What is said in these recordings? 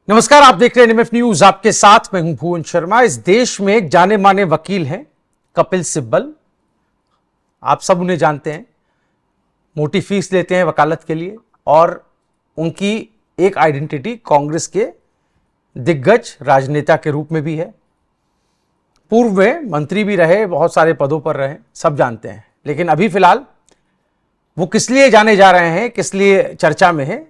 नमस्कार, आप देख रहे हैं एनएमएफ न्यूज। आपके साथ मैं हूं भुवन शर्मा। इस देश में एक जाने माने वकील हैं कपिल सिब्बल। आप सब उन्हें जानते हैं। मोटी फीस लेते हैं वकालत के लिए और उनकी एक आइडेंटिटी कांग्रेस के दिग्गज राजनेता के रूप में भी है। पूर्व में मंत्री भी रहे, बहुत सारे पदों पर रहे, सब जानते हैं। लेकिन अभी फिलहाल वो किस लिए जाने जा रहे हैं, किस लिए चर्चा में है?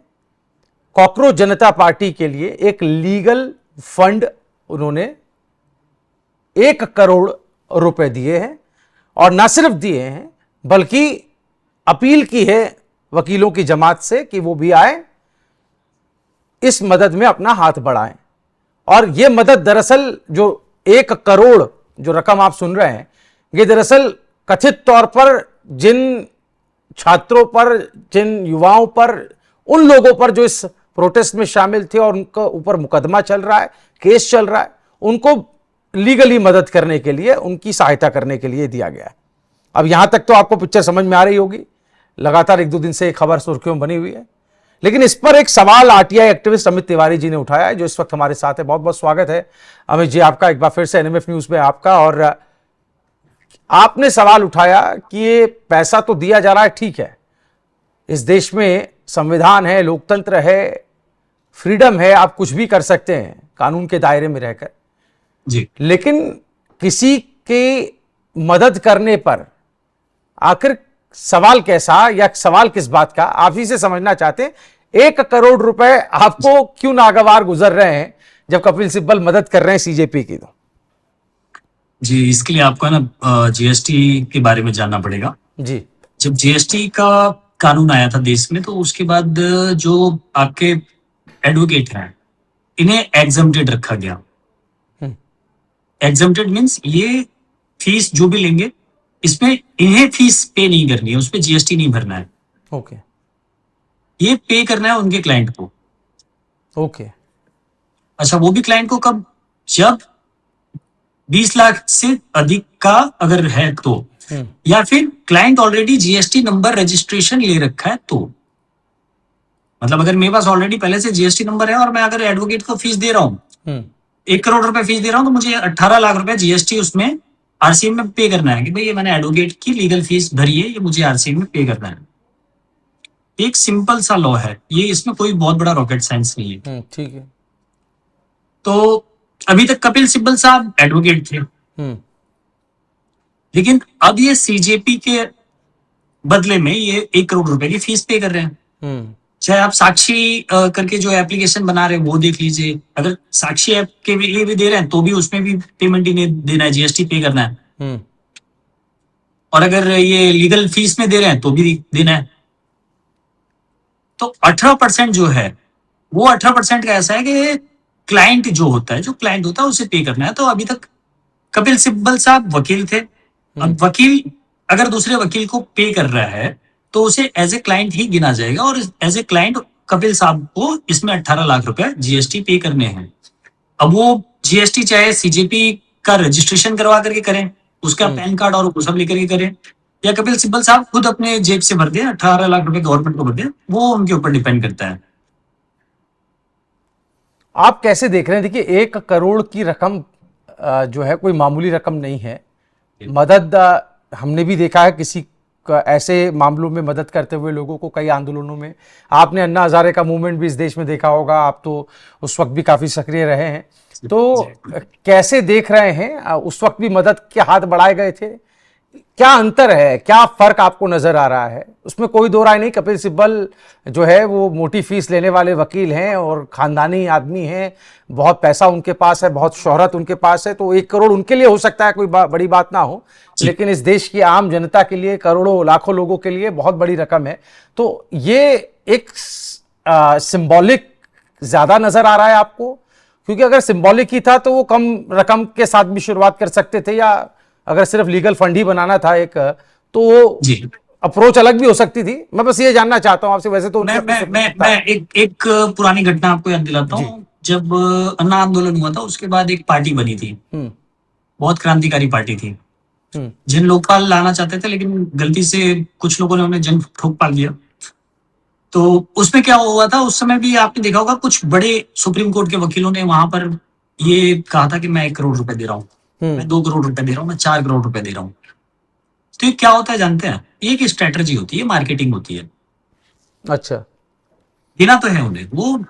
कॉकरोच जनता पार्टी के लिए एक लीगल फंड उन्होंने 1 करोड़ रुपए दिए हैं और न सिर्फ दिए हैं बल्कि अपील की है वकीलों की जमात से कि वो भी आए, इस मदद में अपना हाथ बढ़ाएं। और ये मदद दरअसल जो 1 करोड़ जो रकम आप सुन रहे हैं, ये दरअसल कथित तौर पर जिन छात्रों पर, जिन युवाओं पर, उन लोगों पर जो इस प्रोटेस्ट में शामिल थे और उनके ऊपर मुकदमा चल रहा है, केस चल रहा है, उनको लीगली मदद करने के लिए, उनकी सहायता करने के लिए दिया गया है। अब यहां तक तो आपको पिक्चर समझ में आ रही होगी। लगातार 1-2 दिन से एक खबर सुर्खियों में बनी हुई है। लेकिन इस पर एक सवाल आरटीआई एक्टिविस्ट अमित तिवारी जी ने उठाया है, जो इस वक्त हमारे साथ है। बहुत बहुत स्वागत है अमित जी आपका एक बार फिर से एनएमएफ न्यूज में आपका। और आपने सवाल उठाया कि ये पैसा तो दिया जा रहा है, ठीक है, इस देश में संविधान है, लोकतंत्र है, फ्रीडम है, आप कुछ भी कर सकते हैं कानून के दायरे में रहकर जी। लेकिन किसी की मदद करने पर आखिर सवाल कैसा, या सवाल किस बात का, आप ही से समझना चाहते हैं। 1 करोड़ रुपए आपको क्यों नागवार गुजर रहे हैं जब कपिल सिब्बल मदद कर रहे हैं सीजेपी की? तो जी, इसके लिए आपको ना जीएसटी के बारे में जानना पड़ेगा जी। जब जीएसटी का कानून आया था देश में, तो उसके बाद जो आपके एडवोकेट हैं, इन्हें एग्जम्प्टेड रखा गया। एग्जम्प्टेड मींस ये फीस जो भी लेंगे, इसमें इन्हें फीस पे नहीं करनी है, उस पर जीएसटी नहीं भरना है। ओके। ये पे करना है उनके क्लाइंट को। ओके। अच्छा, वो भी क्लाइंट को कब? जब 20 लाख से अधिक का अगर है तो, या फिर client already GST number registration ले रखा है तो। मतलब अगर मेरे पास ऑलरेडी पहले से जीएसटी नंबर है और मैं अगर एडवोकेट को फीस दे रहा हूँ, 1 करोड़ रुपए फीस दे रहा हूँ, तो मुझे 18 लाख रुपए जीएसटी उसमें आरसीएम में पे करना है कि भाई ये मैंने एडवोकेट की लीगल फीस भरी है, ये मुझे आरसीएम में पे करना है। एक सिंपल सा लॉ है ये, इसमें कोई बहुत बड़ा रॉकेट साइंस नहीं है। ठीक है। तो अभी तक कपिल सिब्बल साहब एडवोकेट थे, लेकिन अब ये सीजेपी के बदले में ये 1 करोड़ रुपए की फीस पे कर रहे हैं। चाहे आप साक्षी करके जो एप्लीकेशन बना रहे हैं वो देख लीजिए। अगर साक्षी ऐप के लिए भी दे रहे हैं तो भी उसमें भी पेमेंट ही नहीं देना है, जीएसटी पे करना है। और अगर ये लीगल फीस में दे रहे हैं तो भी देना है। तो 18% जो है वो 18% का ऐसा है कि क्लाइंट जो होता है उसे पे करना है। तो अभी तक कपिल सिब्बल साहब वकील थे। अब वकील अगर दूसरे वकील को पे कर रहा है तो उसे एज ए क्लाइंट ही गिना जाएगा, और एज ए क्लाइंट कपिल साहब को इसमें 18 लाख रुपए जीएसटी पे करने हैं। अब वो जीएसटी चाहे सीजेपी का रजिस्ट्रेशन करवा करके करें, उसका पैन कार्ड और वो सब लेकर के करें, या कपिल सिब्बल साहब खुद अपने जेब से भर दें, 18 लाख रुपए गवर्नमेंट को भर दें, वो उनके ऊपर डिपेंड करता है। आप कैसे देख रहे हैं? देखिए, 1 करोड़ की रकम जो है कोई मामूली रकम नहीं है। मदद हमने भी देखा है किसी ऐसे मामलों में मदद करते हुए लोगों को, कई आंदोलनों में। आपने अन्ना हजारे का मूवमेंट भी इस देश में देखा होगा, आप तो उस वक्त भी काफी सक्रिय रहे हैं। तो कैसे देख रहे हैं, उस वक्त भी मदद के हाथ बढ़ाए गए थे? क्या अंतर है, क्या फर्क आपको नजर आ रहा है? उसमें कोई दो राय नहीं। कपिल सिब्बल जो है वो मोटी फीस लेने वाले वकील हैं और खानदानी आदमी हैं, बहुत पैसा उनके पास है, बहुत शोहरत उनके पास है। तो 1 करोड़ उनके लिए हो सकता है कोई बड़ी बात ना हो, लेकिन इस देश की आम जनता के लिए, करोड़ों लाखों लोगों के लिए बहुत बड़ी रकम है। तो ये एक सिंबॉलिक ज्यादा नजर आ रहा है आपको? क्योंकि अगर सिंबॉलिक ही था तो वो कम रकम के साथ भी शुरुआत कर सकते थे, या अगर सिर्फ लीगल फंड ही बनाना था एक, तो वो अप्रोच अलग भी हो सकती थी। मैं बस ये जानना चाहता हूं आपसे। वैसे तो मैं एक पुरानी घटना आपको याद दिलाता हूँ। जब अन्ना आंदोलन हुआ था उसके बाद एक पार्टी बनी थी, बहुत क्रांतिकारी पार्टी थी, जन लोकपाल लाना चाहते थे, लेकिन गलती से कुछ लोगों ने उन्हें जन ठोकपाल दिया। तो उसमें क्या हुआ था, उस समय भी आपने देखा होगा कुछ बड़े सुप्रीम कोर्ट के वकीलों ने वहां पर ये कहा था कि मैं 1 करोड़ रुपए दे रहा हूँ, मैं 2 करोड़ रुपए दे रहा हूँ, मैं 4 करोड़ रुपए दे रहा हूँ। तो ये क्या होता है जानते हैं, ये एक स्ट्रेटजी होती है, मार्केटिंग होती है। अच्छा। देना तो है उन्हें, वो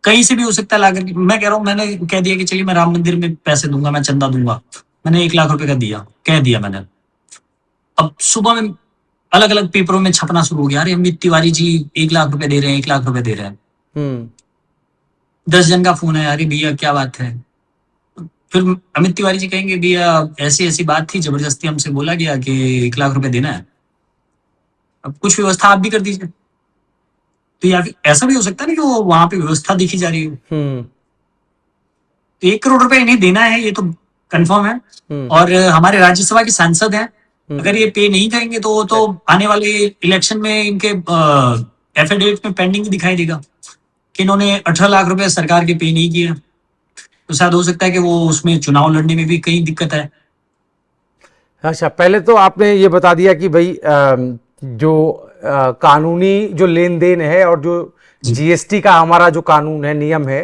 कहीं से भी हो सकता है लाकर के। मैं कह रहा हूँ, मैंने कह दिया कि चलिए मैं राम मंदिर में पैसे दूंगा, मैं चंदा दूंगा, मैंने 1 लाख रुपए का दिया, कह दिया मैंने। अब सुबह में अलग अलग पेपरों में छपना शुरू हो गया, अरे अमित तिवारी जी 1 लाख रुपए दे रहे हैं, 1 लाख रुपए दे रहे हैं। हम्म 10 जन का फोन है, अरे भैया क्या बात है। फिर अमित तिवारी जी कहेंगे भैया ऐसी ऐसी बात थी, जबरदस्ती हमसे बोला गया कि 1 लाख रुपए देना है, अब कुछ व्यवस्था आप भी कर दीजिए। तो या फिर ऐसा भी हो सकता है ना कि वो वहां पे व्यवस्था दिखी जा रही हो। तो 1 करोड़ रुपए इन्हें देना है, ये तो कंफर्म है। और हमारे राज्यसभा के सांसद हैं, अगर ये पे नहीं करेंगे तो वो तो आने वाले इलेक्शन में इनके एफिडेविट में पेंडिंग दिखाई देगा कि इन्होंने 18 लाख रुपए सरकार के पे नहीं किया। तो शायद हो सकता है कि वो उसमें चुनाव लड़ने में भी कहीं दिक्कत है। अच्छा, पहले तो आपने ये बता दिया कि भाई जो कानूनी जो लेन देन है और जो जीएसटी का हमारा जो कानून है, नियम है,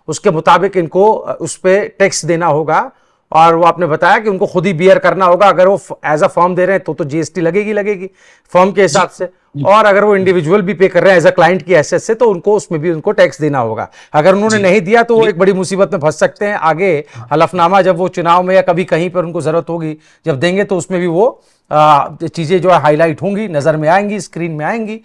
उसके मुताबिक इनको उस पर टैक्स देना होगा। और वो आपने बताया कि उनको खुद ही बियर करना होगा। अगर वो एज अ फर्म दे रहे हैं तो जीएसटी लगेगी फर्म के हिसाब से। और अगर वो इंडिविजुअल भी पे कर रहे हैं एज अ क्लाइंट की एसेट से, तो उनको उसमें भी उनको टैक्स देना होगा। अगर उन्होंने नहीं दिया तो वो एक बड़ी मुसीबत में फंस सकते हैं आगे। हलफनामा जब वो चुनाव में या कभी कहीं पर उनको जरूरत होगी जब देंगे, तो उसमें भी वो चीजें जो है हाईलाइट होंगी, नजर में आएंगी, स्क्रीन में आएंगी,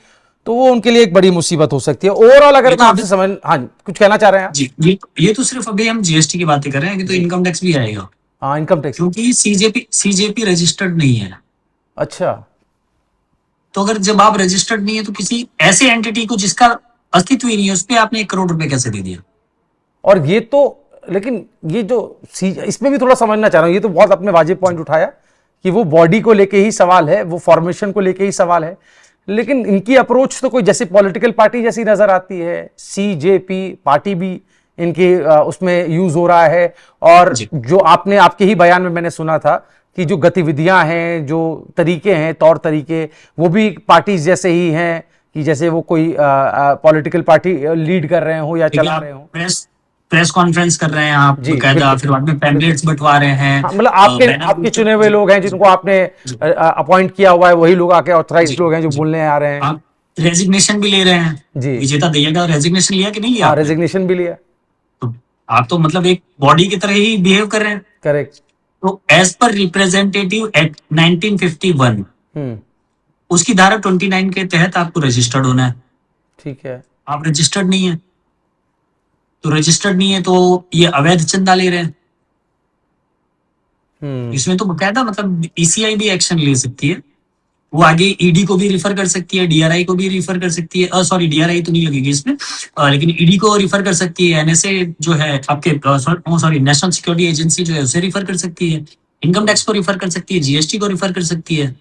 तो वो उनके लिए एक बड़ी मुसीबत हो सकती है। ओवरऑल अगर मैं आपसे समझ, हाँ जी, कुछ कहना चाह रहे हैं आप? जी, ये तो सिर्फ अभी हम जीएसटी की बातें कर रहे हैं कि तो इनकम टैक्स भी आएगा। हाँ, इनकम टैक्स। क्योंकि सीजेपी रजिस्टर्ड नहीं है। अच्छा। तो अगर जब आप रजिस्टर्ड नहीं है तो किसी ऐसे एंटिटी को जिसका अस्तित्व ही नहीं है, उस पर आपने 1 करोड़ रुपए कैसे दे दिया? और ये तो, लेकिन ये जो इसमें भी थोड़ा समझना चाह रहा हूं, ये तो बहुत अपने वाजिब पॉइंट उठाया कि वो बॉडी को लेके ही सवाल है, वो फॉर्मेशन को लेके ही सवाल है। लेकिन इनकी अप्रोच तो कोई जैसे पॉलिटिकल पार्टी जैसी नजर आती है। सीजेपी पार्टी भी इनकी उसमें यूज हो रहा है। और जो आपने आपके ही बयान में मैंने सुना था कि जो गतिविधियां हैं, जो तरीके हैं, तौर तरीके, वो भी पार्टीज जैसे ही हैं कि जैसे वो कोई पॉलिटिकल पार्टी लीड कर रहे हो या चला रहे हो। प्रेस कॉन्फ्रेंस कर रहे हैं आप बकायदा, फिर बाद में पैम्पलेट्स बंटवा रहे हैं। मतलब आपके चुने हुए लोग हैं जिनको आपने अपॉइंट किया हुआ है, वही लोग आके ऑथराइज्ड लोग हैं जो बोलने आ रहे हैं। आप रेजिग्नेशन भी ले रहे हैं जी। विजेता दैया का रेजिग्नेशन लिया कि नहीं लिया? रेजिग्नेशन भी लिया। तो आप तो मतलब एक बॉडी की तरह ही बिहेव कर रहे हैं। करेक्ट। तो एज पर रिप्रेजेंटेटिव एक्ट 1951 उसकी धारा 29 के तहत आपको रजिस्टर्ड होना है। ठीक है। आप रजिस्टर्ड नहीं है, तो रजिस्टर्ड नहीं है तो ये अवैध चंदा ले रहे हैं। इसमें तो बकायदा मतलब ईसीआई भी एक्शन ले सकती है। वो आगे ईडी को भी रिफर कर सकती है, डीआरआई को भी रिफर कर सकती है। सॉरी, डीआरआई तो नहीं लगेगी इसमें, लेकिन ईडी को रिफर कर सकती है। एनएसए जो है आपके सॉरी नेशनल सिक्योरिटी एजेंसी जो है उसे रिफर कर सकती है। इनकम टैक्स को रिफर कर सकती है, जीएसटी को रिफर कर सकती है।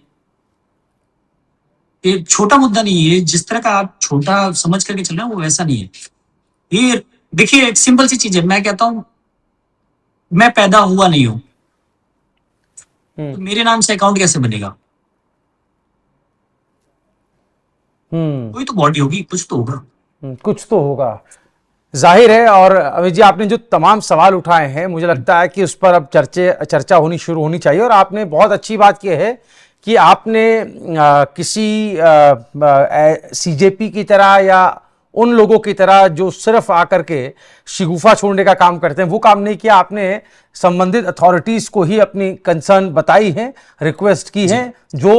ये छोटा मुद्दा नहीं है, जिस तरह का आप छोटा समझ करके चल रहे हैं वो वैसा नहीं है। ये देखिए एक सिंपल सी चीज है, मैं कहता हूं मैं पैदा हुआ नहीं हूं तो मेरे नाम से अकाउंट कैसे बनेगा? कोई तो बॉडी होगी, कुछ तो होगा। कुछ तो होगा, जाहिर है। और अमित जी, आपने जो तमाम सवाल उठाए हैं, मुझे लगता है कि उस पर अब चर्चा शुरू होनी चाहिए। और आपने बहुत अच्छी बात की है कि आपने किसी सीजेपी की तरह या उन लोगों की तरह जो सिर्फ आकर के शिगुफा छोड़ने का काम करते हैं, वो काम नहीं किया। आपने संबंधित अथॉरिटीज को ही अपनी कंसर्न बताई है, रिक्वेस्ट की है, जो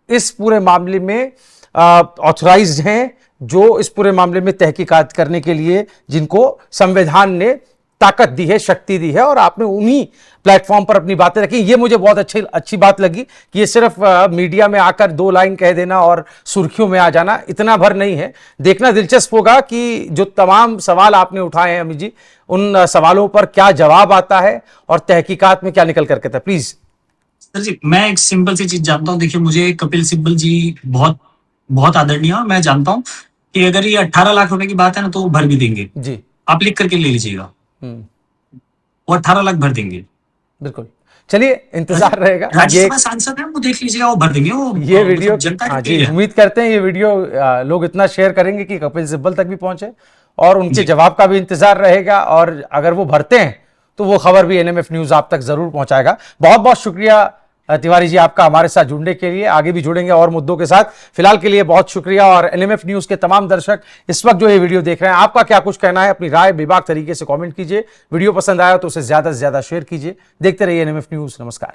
इस पूरे मामले में ऑथराइज्ड हैं, जो इस पूरे मामले में तहकीकात करने के लिए जिनको संविधान ने ताकत दी है, शक्ति दी है। और आपने उन्हीं प्लेटफॉर्म पर अपनी बातें रखी। ये मुझे बहुत अच्छी बात लगी कि ये सिर्फ मीडिया में आकर 2 लाइन कह देना और सुर्खियों में आ जाना इतना भर नहीं है। देखना दिलचस्प होगा कि जो तमाम सवाल आपने उठाए हैं अमित जी, उन सवालों पर क्या जवाब आता है और तहकीकात में क्या निकल करके था। प्लीज सर जी, मैं एक सिंपल सी चीज जानता हूँ। देखिए, मुझे कपिल सिब्बल जी बहुत बहुत आदरणीय, मैं जानता हूँ कि अगर ये 18 लाख रुपए की बात है ना तो वो भर भी देंगे जी। आप लिख करके ले लीजिएगा, वो 18 लाख भर देंगे। बिल्कुल। चलिए इंतजार रहेगा ये राज्यसभा सांसद है, वो देख लीजिएगा, वो भर देंगे वो ये वीडियो। मतलब जनता हाँ के जी, लिए है। उम्मीद करते हैं ये वीडियो लोग इतना शेयर करेंगे कि कपिल सिब्बल तक भी पहुंचे और उनके जी। जवाब का भी इंतजार रहेगा, और अगर वो भरते हैं तो वो खबर भी एनएमएफ न्यूज आप तक जरूर पहुंचाएगा। बहुत बहुत शुक्रिया तिवारी जी आपका हमारे साथ जुड़ने के लिए। आगे भी जुड़ेंगे और मुद्दों के साथ। फिलहाल के लिए बहुत शुक्रिया। और एनएमएफ न्यूज के तमाम दर्शक इस वक्त जो ये वीडियो देख रहे हैं, आपका क्या कुछ कहना है, अपनी राय बेबाक तरीके से कमेंट कीजिए। वीडियो पसंद आया तो उसे ज्यादा से ज्यादा शेयर कीजिए। देखते रहिए एनएमएफ न्यूज। नमस्कार।